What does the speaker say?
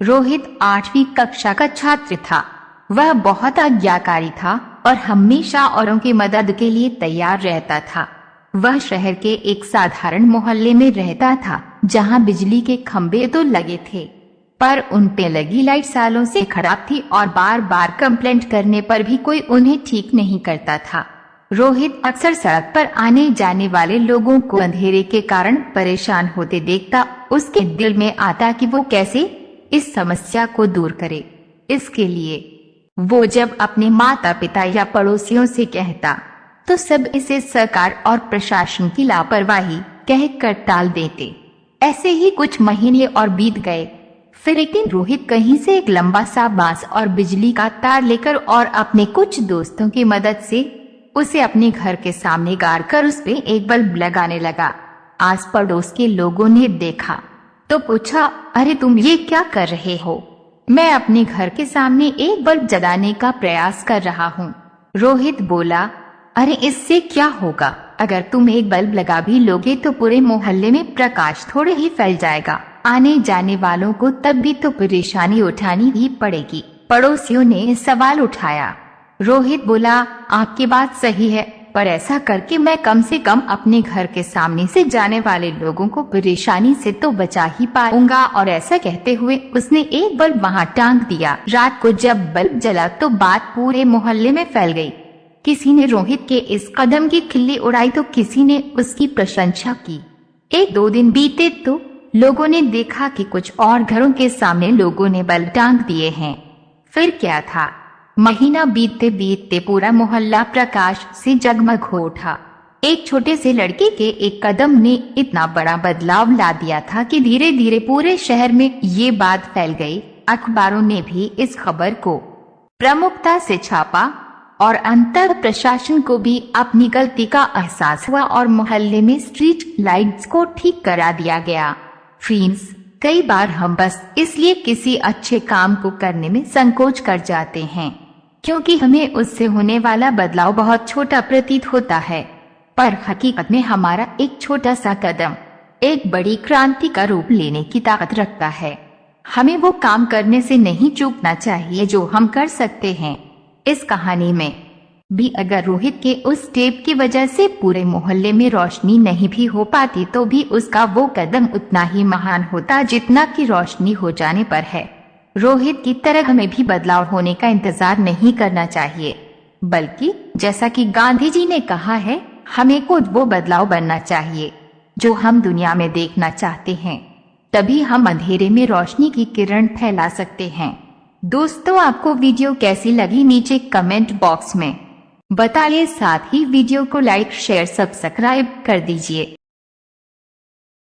रोहित 8वीं कक्षा का छात्र था। वह बहुत आज्ञाकारी था और हमेशा औरों की मदद के लिए तैयार रहता था। वह शहर के एक साधारण मोहल्ले में रहता था, जहां बिजली के खंभे तो लगे थे, पर उन पे लगी लाइट सालों से खराब थी और बार बार कंप्लेंट करने पर भी कोई उन्हें ठीक नहीं करता था। रोहित अक्सर सड़क पर आने जाने वाले लोगों को अंधेरे के कारण परेशान होते देखता। उसके दिल में आता कि वो कैसे इस समस्या को दूर करे। इसके लिए वो जब अपने माता पिता या पड़ोसियों से कहता तो सब इसे सरकार और प्रशासन की लापरवाही कहकर टाल देते। ऐसे ही कुछ महीने और बीत गए। फिर एक दिन रोहित कहीं से एक लंबा सा बांस और बिजली का तार लेकर और अपने कुछ दोस्तों की मदद से उसे अपने घर के सामने गाड़ कर उस पे एक बल्ब लगाने लगा। आस पड़ोस के लोगों ने देखा तो पूछा, अरे तुम ये क्या कर रहे हो? मैं अपने घर के सामने एक बल्ब जलाने का प्रयास कर रहा हूँ। रोहित बोला, अरे इससे क्या होगा? अगर तुम एक बल्ब लगा भी लोगे तो पूरे मोहल्ले में प्रकाश थोड़े ही फैल जाएगा। आने जाने वालों को तब भी तो परेशानी उठानी ही पड़ेगी। पड़ोसियों ने सवाल उठाया। रोहित बोला, आपकी बात सही है, पर ऐसा करके मैं कम से कम अपने घर के सामने से जाने वाले लोगों को परेशानी से तो बचा ही पाऊंगा। और ऐसा कहते हुए उसने एक बल्ब वहां टांग दिया। रात को जब बल्ब जला तो बात पूरे मोहल्ले में फैल गई। किसी ने रोहित के इस कदम की खिल्ली उड़ाई तो किसी ने उसकी प्रशंसा की। 1-2 दिन बीते तो लोगों ने देखा कि कुछ और घरों के सामने लोगों ने बल्ब टांग दिए हैं। फिर क्या था, महीना बीतते बीतते पूरा मोहल्ला प्रकाश से जगमग हो उठा। एक छोटे से लड़के के एक कदम ने इतना बड़ा बदलाव ला दिया था कि धीरे धीरे पूरे शहर में ये बात फैल गई। अखबारों ने भी इस खबर को प्रमुखता से छापा और अंतर प्रशासन को भी अपनी गलती का एहसास हुआ और मोहल्ले में स्ट्रीट लाइट्स को ठीक करा दिया गया। फ्रेंड्स, कई बार हम बस इसलिए किसी अच्छे काम को करने में संकोच कर जाते हैं क्योंकि हमें उससे होने वाला बदलाव बहुत छोटा प्रतीत होता है, पर हकीकत में हमारा एक छोटा सा कदम एक बड़ी क्रांति का रूप लेने की ताकत रखता है। हमें वो काम करने से नहीं चूकना चाहिए जो हम कर सकते हैं। इस कहानी में भी अगर रोहित के उस स्टेप की वजह से पूरे मोहल्ले में रोशनी नहीं भी हो पाती तो भी उसका वो कदम उतना ही महान होता जितना कि रोशनी हो जाने पर है। रोहित की तरह हमें भी बदलाव होने का इंतजार नहीं करना चाहिए, बल्कि जैसा कि गांधी जी ने कहा है, हमें खुद वो बदलाव बनना चाहिए जो हम दुनिया में देखना चाहते हैं। तभी हम अंधेरे में रोशनी की किरण फैला सकते हैं। दोस्तों, आपको वीडियो कैसी लगी नीचे कमेंट बॉक्स में बताइए। साथ ही वीडियो को लाइक शेयर सब्सक्राइब कर दीजिए।